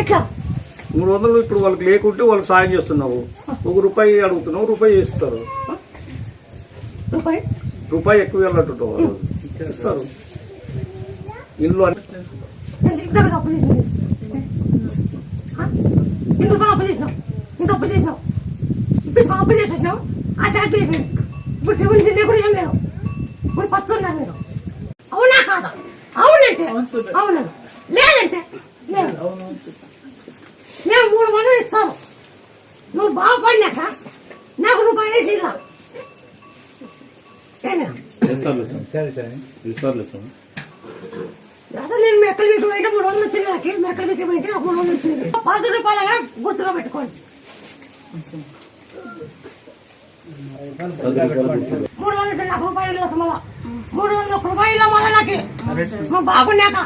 ఎట్లా 300 ఇప్పుడు వాళ్ళకి లేకుంటే వాళ్ళకి సాయం చేస్తున్నావు, ₹1 అడుగుతున్నావు, ₹1 ఇస్తారు. రూపాయి ఎక్కువ వెళ్ళట్టు ఇస్తారు. ఇల్లు ఇంత అప్పు చేసినావు, అప్పు చేసినావు, ఆ చాట్ అయిపోయింది. ఇప్పుడు చెవులు తింటే కూడా ఏం లేదు. ఇప్పుడు పచ్చున్నాను నేను. అవునా కాదా? అవునంటే అవును, లేదంటే లేదు. నేను 300 ఇస్తాను. నువ్వు బాగుపడినాక నాకు ₹1 వేసి ఇలా అసలు నేను మెక్కలు పెట్టి పోయినా 300 వచ్చింది. నాకు మెక్కలు పెట్టి పోయింటే నాకు 300 వచ్చింది. ₹10 గుర్తుగా పెట్టుకోండి. 300 నాకు ₹1 మళ్ళా ₹300 మళ్ళా నాకు నువ్వు బాగున్నాక